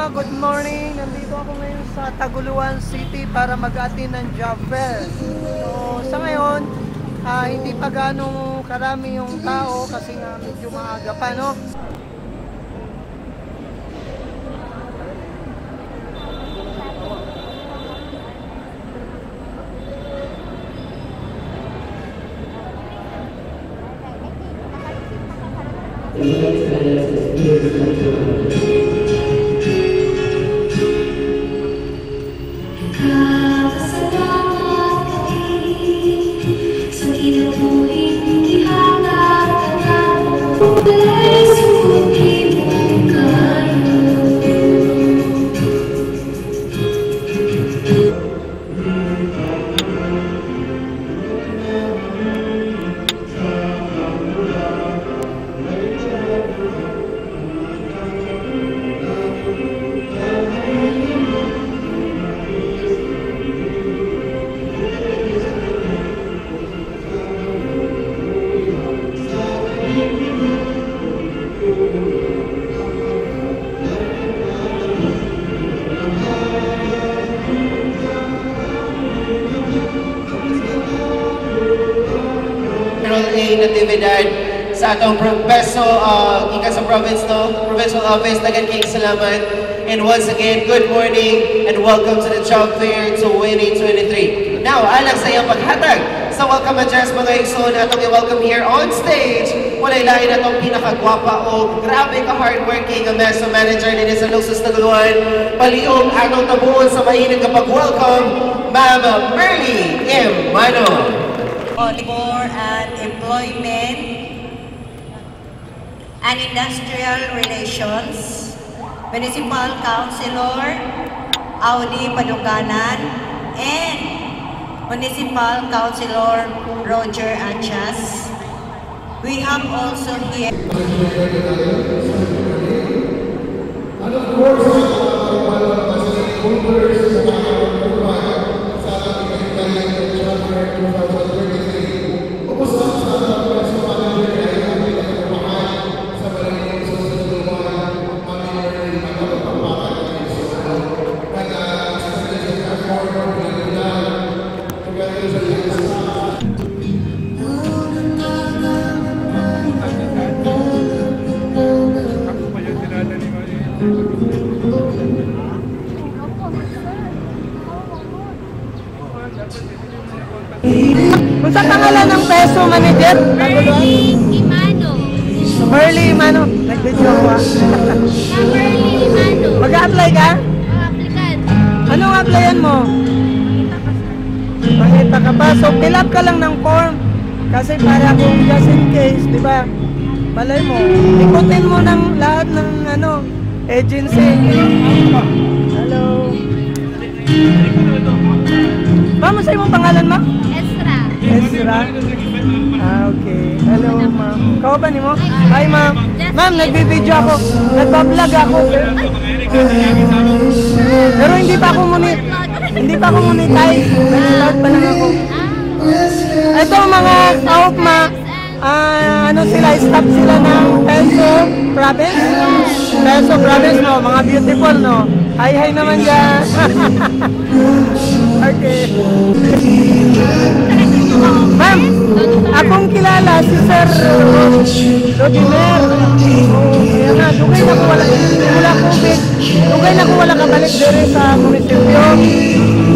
good morning. Nandito ako ngayon sa Taguluan City para mag-attend ng job fair. So, sa ngayon, hindi pa ganong karami yung tao kasi nga medyo maaga pa, no? Natividad sa atong peso gikan sa province no, provincial office. Daghang kayong salamat. And once again, good morning and welcome to the Job Fair 2023. Now, alang sa iyong paghatag sa welcome address mga igsoon atong i-welcome here on stage. Walay lain atong pinakagwapa o grabe ka hardworking ang Meso Manager din sa Luxus Taguluan. Paliog atong tabuon sa mainit kapag welcome, Ma'am Merly M. Mano. Labor and Employment and Industrial Relations, Municipal Councilor Audi Padukanan, and Municipal Councilor Roger Anchas. We have also here Kung sa pangalan ng Peso Manager? Merly Mano. Merly Mano. Nag-video ako Merly Mano. Mag-a-apply ka? Applicant. Anong applyan mo? Makita ka pa. So, fill up ka lang ng form. Kasi para kung just in case, di ba? Malay mo. Ikutin mo ng lahat ng agency. Hello. Ma'am, sa'yo mong pangalan, ma'am? Ezra. Ezra? Okay. Hello, ma'am. Kao ba ni mo? Hi, ma'am. Ma'am, nagbibideo ako. Nagpa-vlog ako. Pero hindi pa ako monetize. Nag-start pa lang ako. Ito mga kaop, staff sila ng Peso Province. Peso Province, no? Mga beautiful, no? Hi naman dyan. Okay. Ma'am, akong kilala si Sir Rodimer. Yan na, dugay na ko wala COVID. Dugay na ko wala kabalik diri sa munisipyo.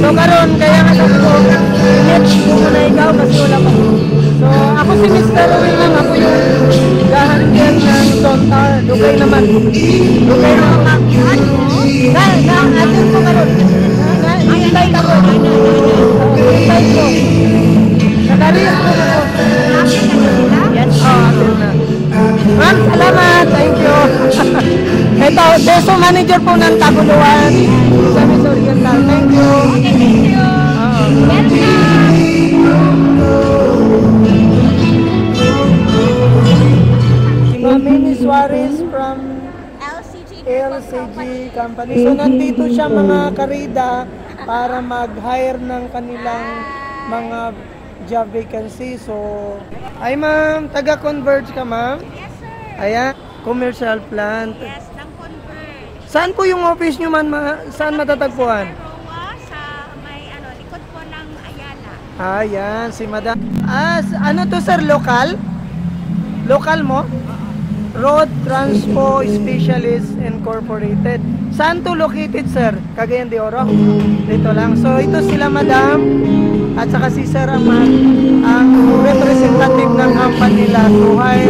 So karon kaya nga sabi ko, init ko na ikaw kasi wala ko. So ako si Mr. Owen lang, ako yung gahandian ng Zontar. Dugay naman. Dugay naman. Atin ko karon. Invite ako. Invite ko. Nakariyas ko na ako. Yes. Atin na. Ma'am, salamat. Thank you. Ito, Peso Manager po ng Taguluan. Sa Miss Oriental. Thank you. Okay, thank you. Si Mami Suarez from LCG Company. So, nandito siya mga karida para mag-hire ng kanilang mga job vacancy. So, ay ma'am, taga-Converge ka ma'am? Yes, sir. Ayan, commercial plant. Yes, ng Converge. Saan po yung office nyo man? Saan matatagpuan? Sa Roa, sa may likod po ng Ayala. Ayan, si Madam. Ano to sir, local? Local mo? Road Transpo Specialist Incorporated. Saan to located sir? Cagayan de Oro? Dito lang. So ito sila Madam at saka si Sir Ahmad, ang representative ng company nila to hire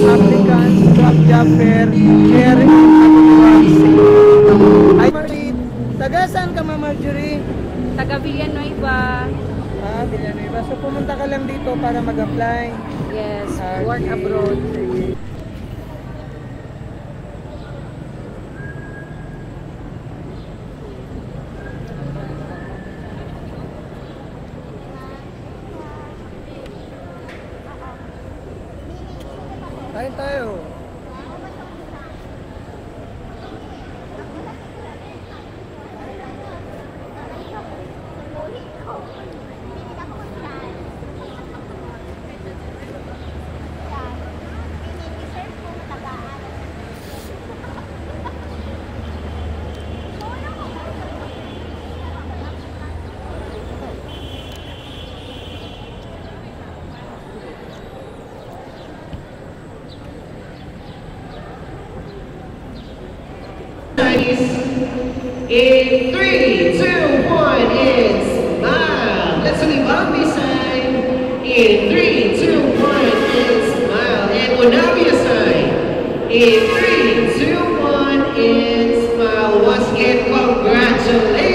applicants, job fair, care Ay, Marjorie, taga saan ka ma Marjorie? Taga Villanueva. Villanueva. So pumunta ka lang dito para mag-apply. Yes, work abroad. Kain tayo. In 3, 2, 1, and smile. Let's leave on this side. In 3, 2, 1, and smile. And Monavia side. In 3, 2, 1, and smile. Once again, congratulations.